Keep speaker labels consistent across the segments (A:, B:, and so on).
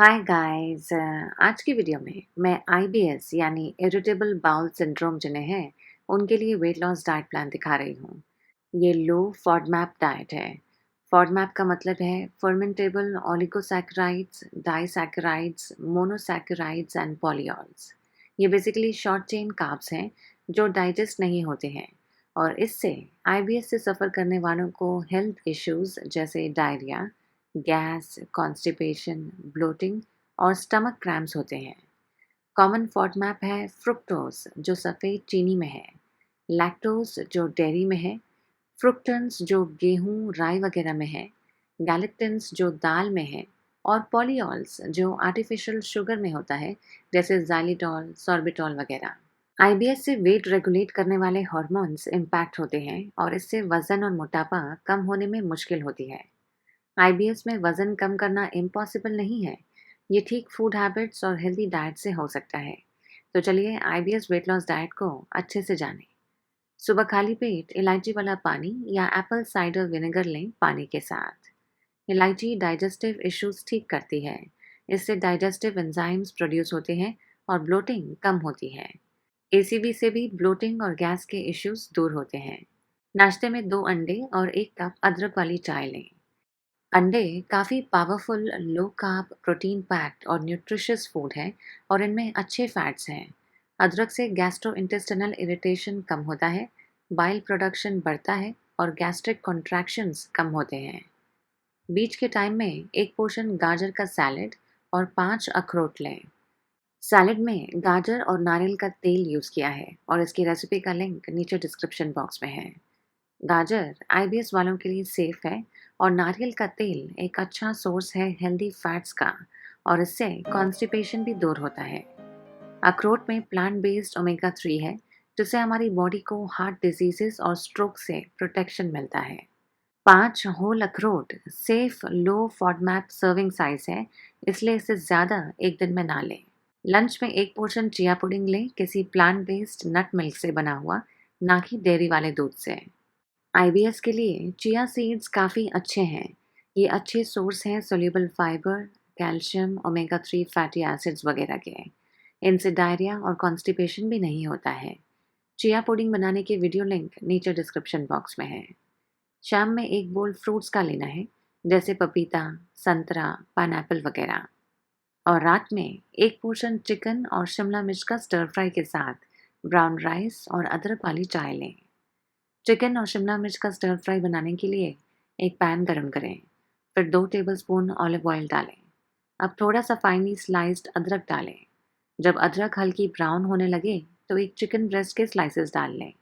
A: Hi guys. आज की video में मैं आईबीएस यानी इरिटेबल बाउल सिंड्रोम जिन्हें है उनके लिए वेट लॉस डाइट प्लान दिखा रही हूँ। ये लो फॉडमैप डाइट है। फॉडमैप का मतलब है fermentable oligosaccharides, disaccharides, monosaccharides and polyols. ये बेसिकली शॉर्ट चेन कार्ब्स हैं जो डाइजेस्ट नहीं होते हैं और इससे आईबीएस से सफ़र करने वालों को हेल्थ इश्यूज जैसे डायरिया, गैस, कॉन्स्टिपेशन, ब्लोटिंग और स्टमक क्रैम्प्स होते हैं। कॉमन फॉडमैप है फ्रुक्टोज जो सफ़ेद चीनी में है, लैक्टोज जो डेयरी में है, फ्रुक्टन्स जो गेहूं, राई वगैरह में है, गैलेक्टिन्स जो दाल में है और पॉलीऑल्स जो आर्टिफिशियल शुगर में होता है जैसे ज़ाइलिटॉल, सॉर्बिटॉल वगैरह। आईबीएस से वेट रेगुलेट करने वाले हार्मोन्स इम्पैक्ट होते हैं और इससे वज़न और मोटापा कम होने में मुश्किल होती है। आईबीएस में वज़न कम करना इम्पॉसिबल नहीं है। ये ठीक फूड हैबिट्स और हेल्दी डाइट से हो सकता है। तो चलिए आईबीएस वेट लॉस डाइट को अच्छे से जानें। सुबह खाली पेट इलायची वाला पानी या एप्पल साइडर विनेगर लें पानी के साथ। इलायची डाइजेस्टिव इश्यूज ठीक करती है। इससे डाइजेस्टिव एंजाइम्स प्रोड्यूस होते हैं और ब्लोटिंग कम होती है। एसीवी से भी ब्लोटिंग और गैस के इश्यूज दूर होते हैं। नाश्ते में 2 अंडे और 1 कप अदरक वाली चाय लें। अंडे काफ़ी powerful low carb protein packed और न्यूट्रिशियस फूड है और इनमें अच्छे फैट्स हैं। अदरक से गैस्ट्रोइंटेस्टिनल इरिटेशन कम होता है, बाइल प्रोडक्शन बढ़ता है और गैस्ट्रिक कॉन्ट्रैक्शंस कम होते हैं। बीच के टाइम में 1 पोर्शन गाजर का सैलेड और 5 अखरोट लें। सैलेड में गाजर और नारियल का तेल यूज़ किया है और इसकी रेसिपी का लिंक नीचे डिस्क्रिप्शन बॉक्स में है। गाजर आईबीएस वालों के लिए सेफ है और नारियल का तेल एक अच्छा सोर्स है हेल्दी फैट्स का और इससे कॉन्स्टिपेशन भी दूर होता है। अखरोट में प्लांट बेस्ड ओमेगा 3 है जिससे हमारी बॉडी को हार्ट डिजीजेस और स्ट्रोक से प्रोटेक्शन मिलता है। 5 होल अखरोट सेफ लो फॉडमैप सर्विंग साइज है, इसलिए इसे ज़्यादा एक दिन में ना लें। लंच में 1 पोर्शन चिया पुडिंग लें किसी प्लांट बेस्ड नट मिल्क से बना हुआ, ना कि डेयरी वाले दूध से। आईबीएस के लिए चिया सीड्स काफ़ी अच्छे हैं। ये अच्छे सोर्स हैं soluble fibre, calcium, omega 3 fatty acids वगैरह के। इनसे डायरिया और कॉन्स्टिपेशन भी नहीं होता है। चिया पुडिंग बनाने की वीडियो लिंक नीचे डिस्क्रिप्शन बॉक्स में है। शाम में 1 बोल फ्रूट्स का लेना है जैसे पपीता, संतरा, पाइनएप्पल वगैरह। और रात में 1 पोर्शन चिकन और शिमला मिर्च का स्टर फ्राई के साथ ब्राउन राइस और अदरक वाली चाय लें। चिकन और शिमला मिर्च का स्टर फ्राई बनाने के लिए एक पैन गरम करें, फिर 2 टेबलस्पून ऑलिव ऑयल डालें। अब थोड़ा सा फाइनली स्लाइस्ड अदरक डालें। जब अदरक हल्की ब्राउन होने लगे तो एक चिकन ब्रेस्ट के स्लाइसेस डाल लें।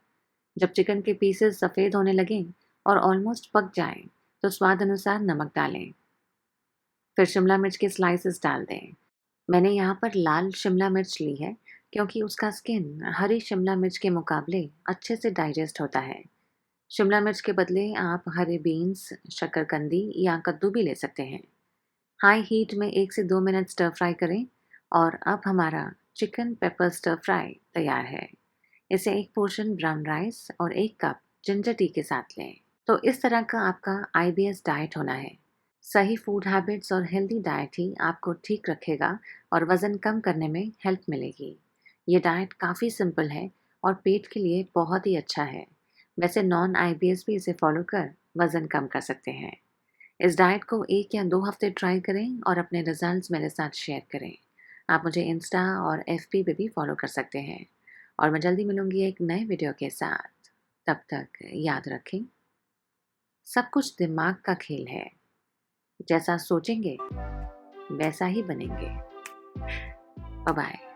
A: जब चिकन के पीसेस सफ़ेद होने लगें और ऑलमोस्ट पक जाएं तो स्वाद अनुसार नमक डालें। फिर शिमला मिर्च के स्लाइसेस डाल दें। मैंने यहाँ पर लाल शिमला मिर्च ली है क्योंकि उसका स्किन हरी शिमला मिर्च के मुकाबले अच्छे से डाइजेस्ट होता है। शिमला मिर्च के बदले आप हरे बीन्स, शकरकंदी या कद्दू भी ले सकते हैं। हाई हीट में 1 से 2 मिनट स्टर फ्राई करें और अब हमारा चिकन पेपर स्टर फ्राई तैयार है। इसे 1 पोर्शन ब्राउन राइस और 1 कप जिंजर टी के साथ लें। तो इस तरह का आपका आईबीएस डाइट होना है। सही फूड हैबिट्स और हेल्दी डाइट ही आपको ठीक रखेगा और वज़न कम करने में हेल्प मिलेगी। ये डाइट काफ़ी सिंपल है और पेट के लिए बहुत ही अच्छा है। वैसे नॉन आईबीएस भी इसे फॉलो कर वज़न कम कर सकते हैं। इस डाइट को 1 या 2 हफ्ते ट्राई करें और अपने रिजल्ट्स मेरे साथ शेयर करें। आप मुझे इंस्टा और एफबी पे भी फॉलो कर सकते हैं और मैं जल्दी मिलूंगी एक नए वीडियो के साथ। तब तक याद रखें, सब कुछ दिमाग का खेल है। जैसा सोचेंगे वैसा ही बनेंगे। Bye bye.